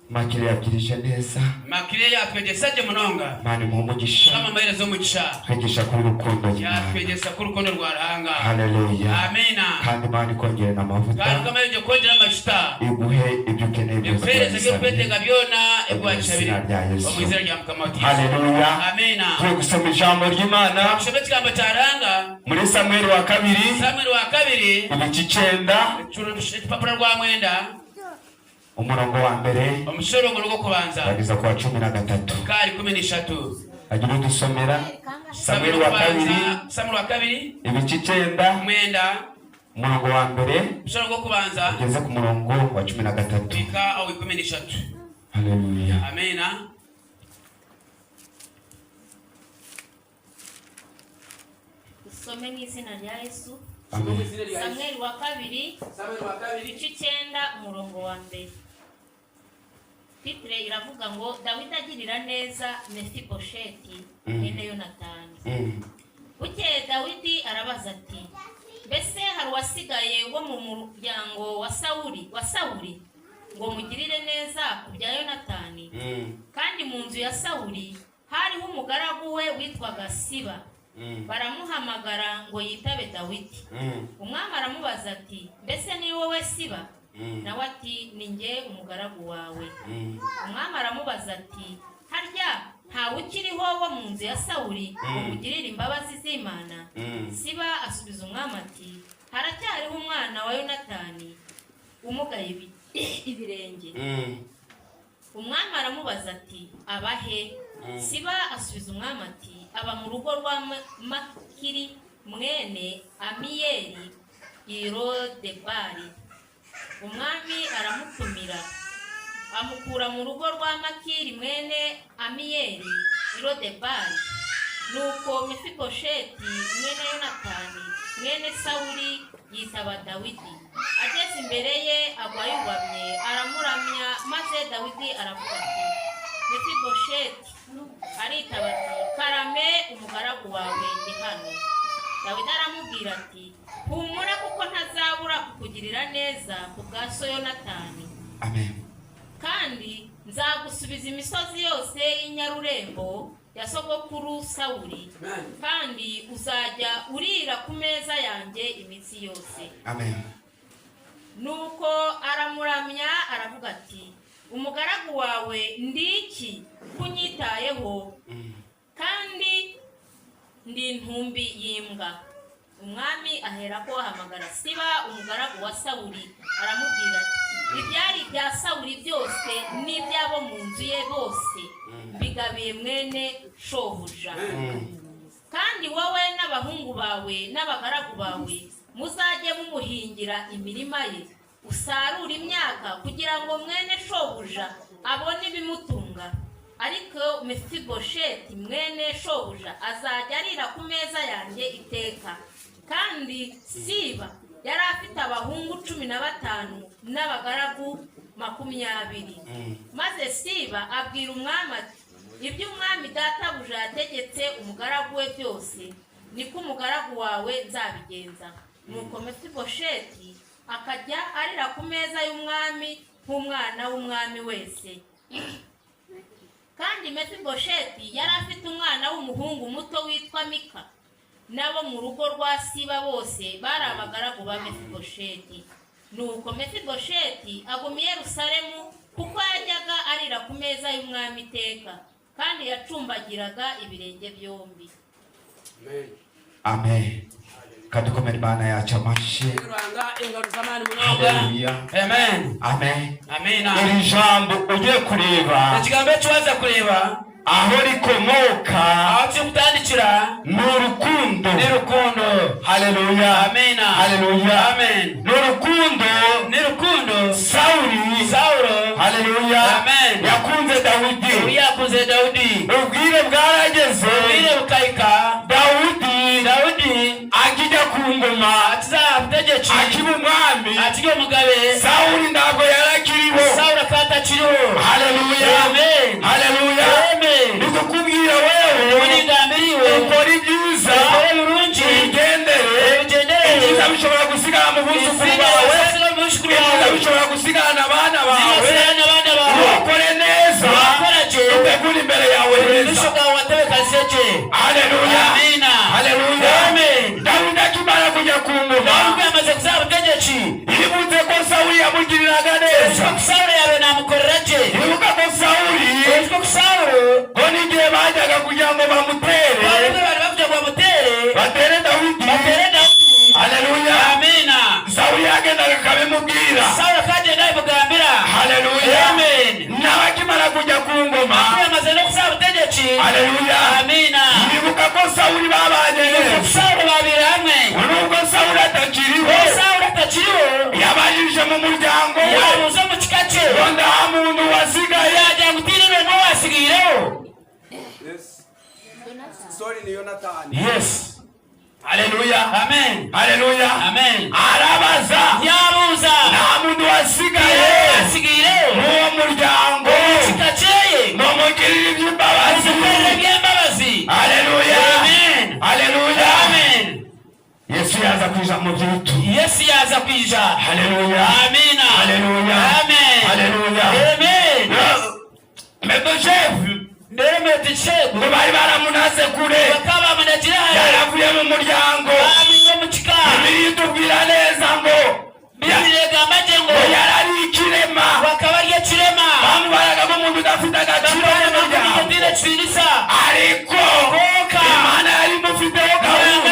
Makire yabwirije neza. Makire yatwegesaje munonga. Mani mu mugisha. Kama maherezo mugisha. Kwegesha kuri rukundo y'Imana. Yatwegesa kuri rukundo rwaranga. Haleluya. Amina. Kandi Imana kongera n'amavuta. Kandi kama yo kongera amashita. Iguhe ibyo ukeneye byose. Ikweze cyo kwetega byona egwachabiri. Omwizera rya Mukamati. Haleluya. Amina. Twe gusoma ijambo ry'Imana. Kushobe kamba taranga. Muri Samuel wa kabiri. Samuel wa kabiri. Ibice 9. Papura rwa mwenda. Umurongo wa mbere umushoro ngo kubanza bageza kwa 13 kari 13 agiye dusomera Samuel wa kabiri ibice 9 mwenda umurongo wa mbere umushoro ngo kubanza bageza ku murongo wa 13 bika au 13. Haleluya. Amina. Usome n'izina rya Yesu. Amen. Samuel wa kabiri ibice 9 umurongo wa mbere. Titre iravuga ngo Dawidi agirira neza Mefibosheti mwene Yonatani. Bukeye Dawidi arabaza ati mbese hari wasigaye wo mu muryango wa Sawuli ngo mugirire neza ku bya Yonatani. Kandi mu nzu ya Sawuli hariho umugaragu we witwaga Siba. Baramuhamagara ngo yitabe Dawidi. Umwami aramubaza ati mbese ni wowe Siba? Nawe ati ni nge umugaragu wawe. Umwami aramubaza ati harya ntawe ukiriho wo mu nzu ya Sawuli umugirira imbabazi z'Imana? Siba asubiza umwami ati haracyariho umwana wa Yonatani umugaye ibirenge. Umwami aramubaza ati abahe? Siba asubiza umwami ati aba mu rugo rwa Makiri mwene Amiyeli i Lodebari. Umwami aramutumira amukura mu rugo rwa Makiri mwene Amiyeli i Lodebari. Nuko Mefibosheti mwene Yonatani mwene Sawuli yitaba Dawidi. Ageze imbere ye agwa yubamye aramuramya, maze Dawidi aravuga ati Mefibosheti. Aritaba ati karame umugaragu wawe ndi hano. Dawidi aramubwira ati humura kuko ntazabura kukugirira neza ku bwa so Yonatani. Amen. Kandi nzagusubiza imisozi yose y'inyarurembo ya sogokuru Sawuli. Kandi uzajya urira ku meza yanjye iminsi yose. Amen. Nuko aramuramya aravuga ati umugaragu wawe ndiki kunyitayeho kandi ndi ntumbi yimbwa. Umwami aherako ahamagara Siba umugaragu wa Sawuli aramubwira ati ibyari bya Sawuli byose n'ibyabo mu nzu ye bose bigabiye mwene shobuja. Kandi wowe n'abahungu bawe n'abagaragu bawe muzajye mumuhingira imirima ye, usarura imyaka kugira ngo mwene shobuja abone ibimutunga. Ariko Mefibosheti mwene shobuja azajya arira ku meza yanjye iteka. Kandi Siba yari afite abahungu 15 n'abagaragu 20. Maze Siba abwira umwami ati ibyo umwami databuja yategetse umugaragu we byose niko umugaragu wawe nzabigenza. Nuko Mefibosheti akajya arira ku meza y'umwami nk'umwana w'umwami wese. Kandi Mefibosheti yari afite umwana w'umuhungu muto witwa Mika. Nabo mu rugo rwa Siba bose bari abagaragu ba Mefibosheti. Nuko Mefibosheti aguma i Yerusalemu kuko yajyaga arira ku meza y'umwami iteka kandi yacumbagiraga ibirenge byombi. Amen. Amen. Kadukomera Imana yacu amashi. Haleluya. Amen. Amen. Amen. Iri jambo ugiye kureba ikigambo cyaza kureba aho rikomoka aho cyumutandikira n'urukundo. Haleluya. Amen. Haleluya. Amen. N'urukundo Saulo. Haleluya. Amen. Yakunze Dawidi. Ubwire bwarageze. Bukayika. Dawidi akijya ku ngoma atizabutegeki akiba umwami akiri umugabe. Saulo ntabwo yarakiriho. Saulo akiriho. Haleluya. Amen. Haleluya. Amen. Nikukubwira wewe urindambiriwe ukora ibyiza ugendere ibyiza bishobora gusigara mu buzukuru bawe, ibyiza bishobora gusigara abana bawe. Ukore Haleluya. Amina. Nibuka ko Sawuli babanye neza. Sawuli babiri hamwe. Nubwo Sawuli atakiriho. Sawuli atakiriho. Yabajije mu muryango we. Yabuze mu kikace. Nda muntu wasigaye. Yajya gutirira no wasigireho. Yes. Sorry ni Jonathan. Yes. Haleluya. Amen. Haleluya. Amen. Arabaza. Yabuza. Nta muntu wasigaye. Wasigireho. Mu muryango. Kikaceye. Ngo mugirire iby'imbabazi. Haleluya. Amen. Haleluya. Amen. Yesu yaza kwija mu byitu. Yesu yaza kwija. Haleluya. Amina. Haleluya. Amen. Haleluya. Amen. Meboshefu. Meboshefu. Ngo bari baramunaze kure. Bakaba banagira. Yaravuye mu muryango. Amingo mu kika. Bibiri tubwira neza ngo. Bibirega amajengo. Yarari ikirema. Bakaba ari kirema. Bamubaraga mu muntu udafite agaciro mu muryango. Ariko Imana yari mufiteho gahunda.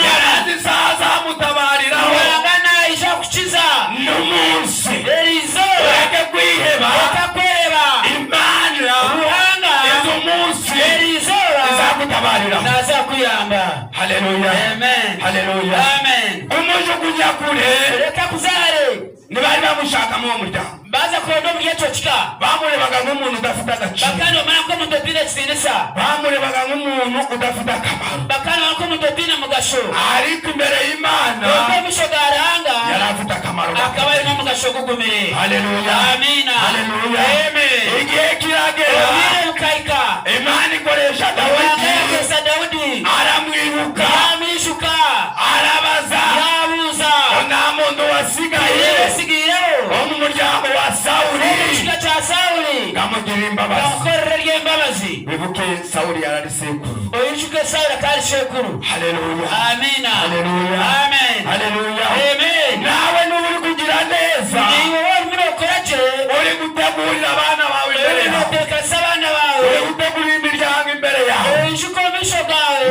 Yarazi isaha azamutabariraho. N'umunsi ureke kwiheba. Imana izo munsi izagutabariraho. Haleluya. Haleluya. Kumujugunya kure ntibari bamushaka mu muryango. Bamurebaga nk'umuntu udafite agaciro. Bamurebaga nk'umuntu udafite akamaro. Ariko imbere y'Imana yari afite akamaro. Haleluya. Haleluya. Igihe kiragera Imana ikoresha Dawidi. Aramwibuka. Arabaza. Nta muntu wasigaye wo mu muryango wa Sawuli. Ngamugirira imbabazi. Wibuke Sawuli yarari sekuru. Haleluya. Amina. Haleluya. Amen. Haleluya. Amen. Nawe n'uri kugira neza. Uri gutegurira abana bawe imbere yawe. Uri gutegurira imiryango imbere yawe.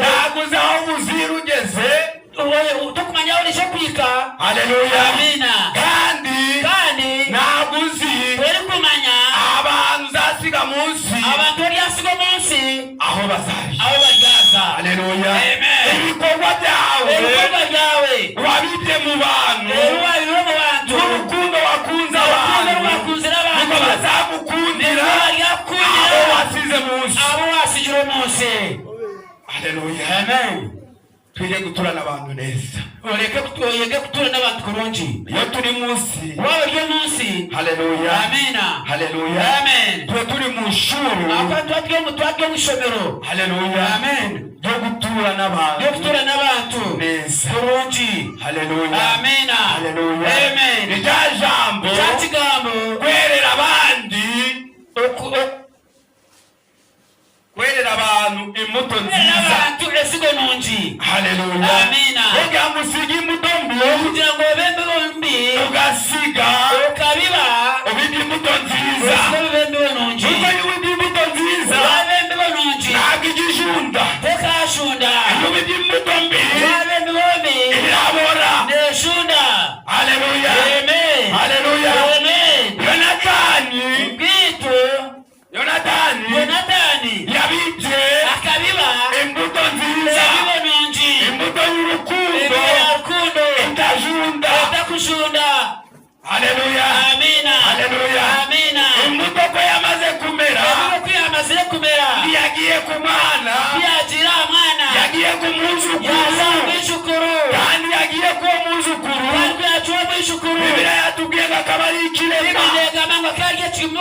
Ntabwo uzi aho ubuzira ugeze. Haleluya. Amina. Kandi ntabwo uzi abantu uzasiga munsi aho bazaza. Haleluya. Ibikorwa byawe wabibye mu bantu. Urukundo wakunze abantu niko bazagukundira abo wasize munsi. Haleluya. Amen. Twige guturana abantu neza. Yege kutura n'abantu kurungi. Iyo turi munsi. Haleluya. Amina. Haleluya. Amen. Turi mu shuri. Twatwe mu shomero. Haleluya. Amen. Yo gutura n'abantu neza. Kurungi. Haleluya. Amina. Haleluya. Amen. Rya jambo. Kwerera abandi. Kwerera abantu imbuto nziza. Haleluya. Amina. Kugira ngo usige imbuto mbi. Ugasiga. Ubibye imbuto nziza. Kuko iyo ubibye imbuto nziza ntabwo igishunda. Iyo ubibye imbuto mbi irabora. Haleluya. Haleluya. Yonatani yabibye imbuto nziza. Imbuto y'urukundo itajunda. Haleluya. Haleluya. Imbuto ko yamaze kumera yagiye ku mwana, yagiye ku mwuzukuru, kandi yagiye ku mwuzukuru. Bibiliya yatubwiye ngo akaba ari ikirema.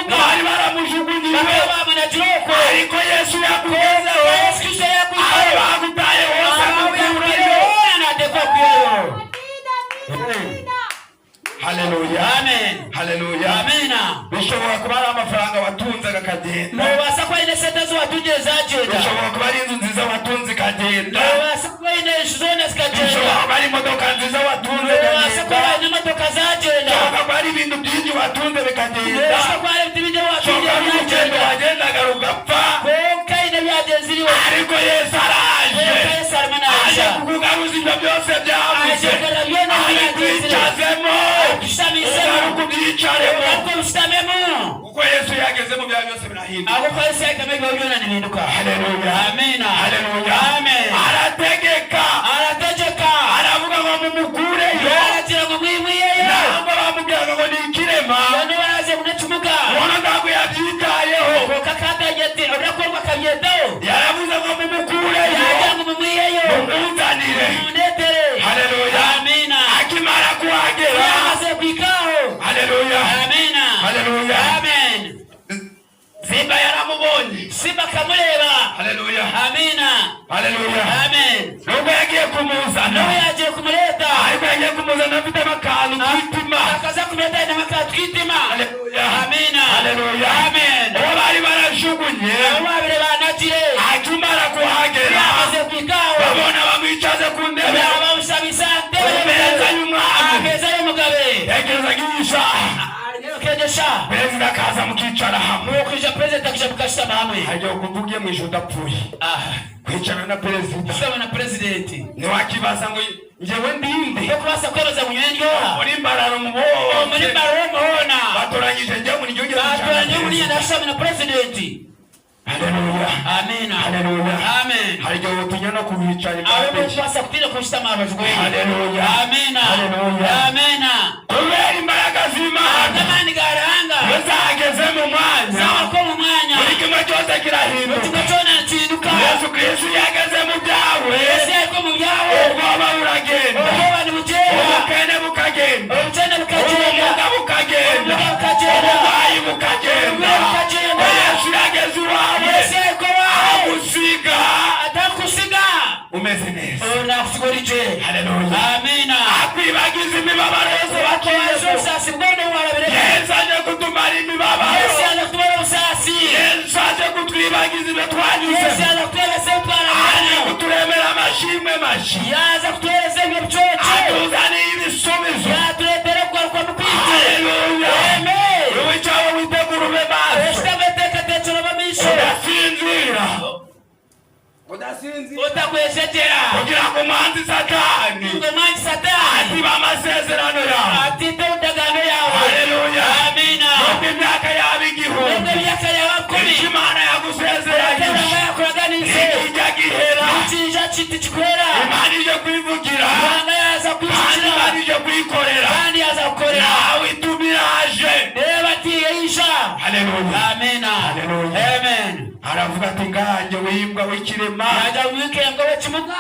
Bari baramujugunyiwe ariko Yesu yakugezeho. Aho bagutaye hose akukurayo. Haleluya. Haleluya. Bishobora kuba ari amafaranga watunze akagenda. Bishobora kuba ari inzu nziza watunze ikagenda. Bishobora kuba ari imodoka nziza watunze ikagenda. Bishobora kuba ari ibintu byinshi watunze bikagenda. Bishobora kuba ari urugendo wagendaga rugapfa. Ariko Yesu araje. Aje kukugaruza ibyo byose byabuze. Abikwicazemo. Ugaruka ubyicaremo. Kuko Yesu yageze ageze mu bya byose birahinduka. Aho kwese akamenya byona nihinduka. Haleluya. Amina. Haleluya. Amen. Arategeka. Aravuga ngo mumukure yo. Aratira ngo mwimwiyeyo. Ntabwo bamubwira ngo ni ikirema. None baraze kunacumuka. Ubona ntabwo yabyitayeho. Kakatagete urakorwa kabyeto. Yaravuze ngo mumukure yo. Yagira ngo mumwiyeyo. Mumuzanire. Munetere. Haleluya. Amina. Akimara kuhagera. Yamaze kwikaho. Haleluya. Amina. Haleluya. Amen. Simba yaramubonye. Simba kamureba. Haleluya. Amina. Haleluya. Amen. Nubwo yagiye kumuzana. Nawe yagiye kumureta. Ariko yagiye kumuzana afite amakanu twitima. Akaza kumureta ina makanu twitima. Haleluya. Amina. Haleluya. Amen. Uwo bari barashugunye. Abo babiri banatire. Akimara kuhagera. Yamaze kwikaho. Babona bamwicaze ku ntebe. Bamusabisa ntebe. Ameza y'umwami. Ameza y'umugabe. Yegereza nk'iyishaha. Kejesha. Perezida akaza mukicara hamwe. Mukija perezida akija mukashitama hamwe. Hagiye kuvuga mu ijuru udapfuye. Kwicara na perezida. Saba na presidenti. Ni wakibaza ngo njyewe ndinde. Yo kubasa kwebaza munyenyoha. Muri mbararo mubona. Muri mbararo mubona. Batoranyije njyewe muri gihugu cyacu. Batoranyije muri yandashami na presidenti. Haleluya. Amina. Haleluya. Amen. Hariyo utinya no kubicara Abo kubasa kutira kushitama abajwe. Haleluya. Amina. Haleluya. Amina. Kubera imbaraga z'Imana. Amani garanga. Bazageze mu mwanya. Sawa ko mu mwanya. Buri kimwe cyose kirahinduka. Kimwe cyose kinduka. Yesu Kristo yageze mu byawe. Yesu yako mu byawe. Ubwoba buragenda. Ubwoba ni bugenda. Ubukene bukagenda. Ubukene bukagenda. Ubumuga bukagenda. Ubumuga bukagenda. Uburwayi bukagenda. Ubumuga bukagenda. Yesu yageze iwawe. Yesu yako wawe. Agusiga. Atakusiga. Umeze neza. Unakusigorije. Haleluya. Amina. Akwibagiza imibabaro yose Yesu sasi bwana warabere. Yesu aje kutumara imibabaro. Yesu aje kutumara usasi. Yesu aje kutwibagiza ibyo twanyuze. Yesu aje kutweleza utwara. Aje kuturemera amashimwe mashi. Yaza kutweleza ibyo byoce. Atuzaniye ibisubizo. Yatuletera kwa mkwiti. Haleluya. Amen. Wicaye witegura ube maso. Estameteka tetero bamisho. Udasinzira. Utakweshetera. Kugira ngo umwanzi Satani. Umwanzi Satani. Atiba amasezerano yawe. Atite udagano yawe. Haleluya. Amina. Nubwo imyaka yawe igihumbi. Nubwo imyaka yawe akumi. Imana yagusezeranyije. Imana yakuraganize. Ikijya gihera. Ikija kiti kikwera. Imana ije kwivugira. Imana yaza kwishyura. Imana ije kwikorera. Kandi yaza gukorera. Nawe itumiraje. Reba atiye yisha. Haleluya. Amina. Haleluya. Amen. Aravuga ati nganje wimbwa w'ikirema. Yaja wikenga wekimuga.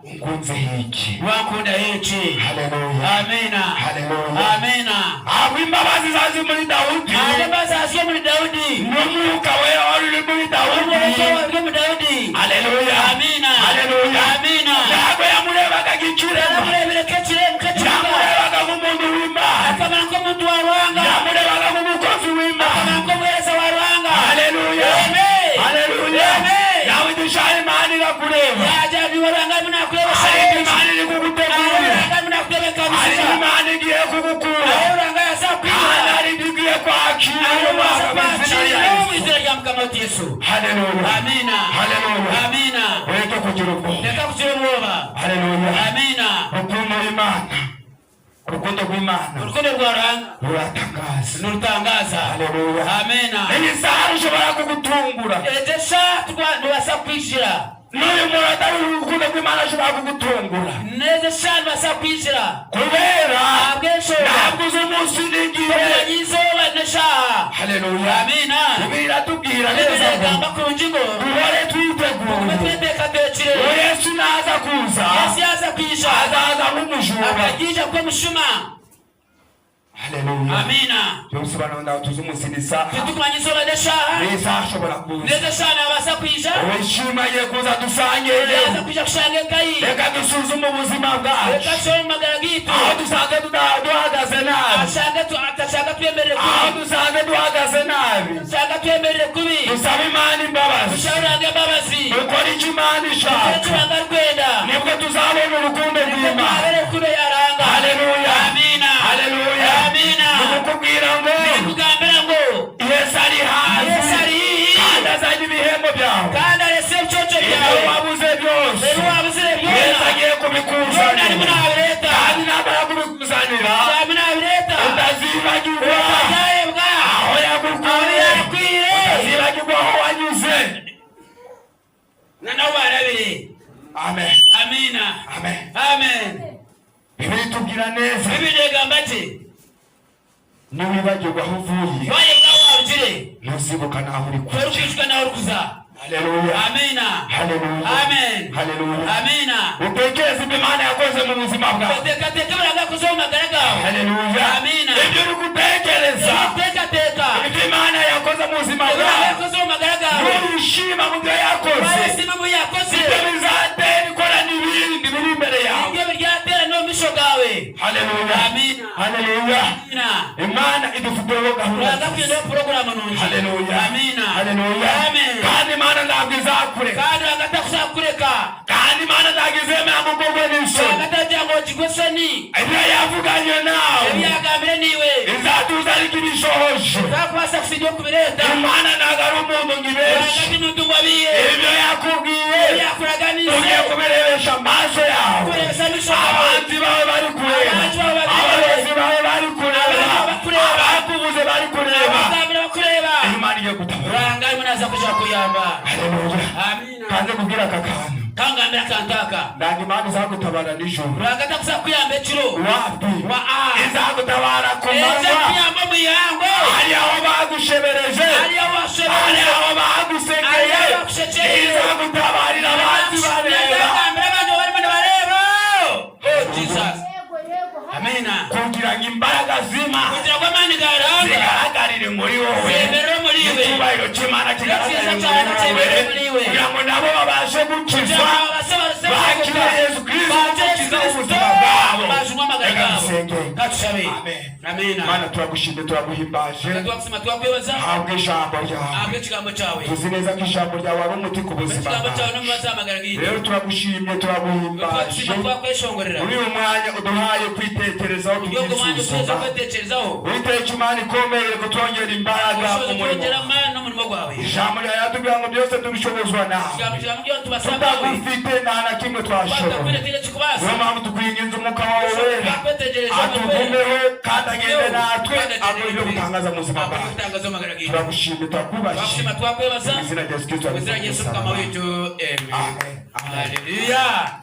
Unkunze hiki. Wakunda hiki. Haleluya. Amina. Haleluya. Amina. Abo imbabazi zazi muri Dawudi. Imbabazi zazi muri Dawudi. N'umwuka wera wari muri Dawudi. Umwuka wari muri Dawudi. Haleluya. Amina. Haleluya. Amina. Ntabwo yamurebaga nk'ikirema. Yamurebera k'ikirema. Yamurebaga nk'umuntu w'Imana. Akamara nk'umuntu wa Ruhanga. Yamurebaga nk'umukozi w'Imana. Akamara nk'umuhereza wa Ruhanga. Haleluya. Amen. Haleluya. Amen. Nawe dushaka Imana irakureba. Yaja biwaranga binakureba Hari sana. Imana iri kugutegurira. Uranga binakureba kabisa. Hari Imana igiye kugukura. Uranga yasa kwira. Hari igiye kwakira. Izina rya Mukama Yesu. Haleluya. Amina. Haleluya. Amina. Ureke kugira ubwoba. Reka kugira ubwoba. Haleluya. Amina. Urukundo rw'Imana. Urukundo rw'Imana. Urukundo rwa Ruhanga ruratangaza. nurutangaza. Haleluya. Amina. Iyi saha ushobora kugutungura. Ejesha twasa kwishira. N'uyu muntu atari urukundo rw'Imana ashobora kugutungura. Nejesha basa kwishira. Kubera abweshoba. ntabwo uzi umunsi n'igihe. Yizoba nesha. Haleluya. Amina. Bibiri atubwira neza ngo kurunjingo. duhore twiteguye. Twiteka tekire. Yesu naza kuza. Yesu yaza kwisha. Azaza nk'umujura. Akajija kwa mushuma. Haleluya. Amina. Byose banonda tuzi umunsi n'isaha. Tutumanye izuba neshaha. N'isaha ashobora kuza. Neza sana abasa kwisha. Wishimanye kuza dusange. Yaza kwisha kushange kai. Reka dusuzume ubuzima bwacu. Reka shoma magaragitu. Aho dusange duhagaze nabi. Atashaka twemerere kubi. Aho dusange duhagaze nabi. Atashaka twemerere kubi. Dusaba Imana imbabazi. Dushauranga imbabazi. Dukora icyo Imana ishaka. Turanga rwenda. Nibwo tuzabona urukundo rw'Imana. Haleluya. Amina. Haleluya. Amina. Nikukubwira ngo. Nikugambira ngo. Yesu ari hafi. Yesu ari hihi. Kandi azanye ibihembo byawe. Kandi arese ibyoco byawe. Ibyo wabuze byose. Ibyo wabuze byose. Yesu agiye kubikuzanira. Nari munabireta. Kandi namara kubikuzanira. Nari munabireta. Utazibagirwa. Utazayebwa. Aho yagukuye. Aho yakwire. Amen. Amina. Amen. Amen. Bibiri tubwira neza. Bibiri gamba ati niwibagirwa aho uvuye waye bwawabjire ntuzibuka naho uri kuja. Kwerushishwa naho rukuza. Haleluya. Amina. Haleluya. Amen. Haleluya. Amina. Utekereze Imana yakoze mu buzima bwawe. Teka baragakoze mu magara gawe. Haleluya. Amina. Ibyo uri gutekereza. Teka. Ibyo Imana yakoze mu buzima bwawe. Baragakoze mu magara gawe. Wishima mu byo yakoze. Wishima mu yakoze. Ibyo bizatera ikora n'ibindi biri imbere yawe. Ibyo byatera no misho gawe. Haleluya. Amina. Haleluya. Amina. Imana idufiteho gahunda. Uragafite program nonje. Haleluya. Amina. Haleluya. Amen. Kandi Imana ntabwo izakureka. Kandi agatakuzakureka. Kandi Imana ntabwo izemera mugogwe n'isoni. Agatajya ngo kigosoni. Ibyo yavuganye nawe. Ibyo yagambire niwe. Izatuza ariko ibishohoje. Zakubasa kusidio kubireta. Imana ntabwo ari umuntu ngibeshe. Agati muntu ngwabiye. Ibyo yakubwiye. Ibyo yakuraganize. Ugiye kubirebesha amaso yawe. Kubirebesha amaso yawe. Abanzi bawe bari kureba. Abanzi bawe bari kureba. Abayobozi bawe bari kureba. Abayobozi bari kureba. Abakubuze bari kureba. Abagambira bakureba. Imana igiye gutabara. Rangaye munaza kuja kuyamba. Haleluya. Amina. Kanze kubwira aka kantu. Kangambira kantaka. Ntabwo Imana izagutabara nijoro. Ragata kuza kuyamba ekiro. Wapi? Izagutabara ku Eza manywa. kuyamba mu yango. Hari aho bagushebereje. Hari aho washebereje. Hari aho bagusekeye. Hari aho bagusekeye. Izagutabarira abanzi bareba. Kangambira abantu barimo bareba. Oh Jesus. Amina. Kugira ngo imbaraga zima Kugira ngo amani garanga. zigaragarire muri wowe. Zemero muri we. Icyubahiro cy'Imana kigaragarire muri wowe. Kugira ngo nabo babashe gukizwa. Bakira Yesu Kristo umukiza w'ubuzima bwabo. Reka dusenge. Amina. Mana turagushimye turaguhimbaje. Twakusema twakwebaza. Habwe ijambo ryawe. Habwe ikigambo cyawe. Tuzi neza ko ijambo ryawe ari umuti ku buzima Ikigambo cyawe bwawe. no mubazamagara ngiri. Rero turagushimye turaguhimbaje. Twakusema twakweshongorera. Muri uyu mwanya uduhaye kwitekerezaho Yego mwanya twese tukisuzuma. kwetekerezaho. Uwiteka Imana ikomeye kutwongera imbaraga mu murimo. Kongera amana no murimo gwawe. Ijambo ryawe yatubwira ngo byose tubishobozwa nawe. Ikigambo byo tubasaba. Tutagufite nta na kimwe twashobora. Niyo mpamvu tukwinginze umwuka wawe wera atuvumeho kandi agende natwe akora ibyo gutangaza mu buzima bwawe. Turagushimye turakubashye. Twakwebaza. Mu izina rya Yesu Kristo. Mu izina rya Yesu kama wetu. Amen. Amen. Hallelujah.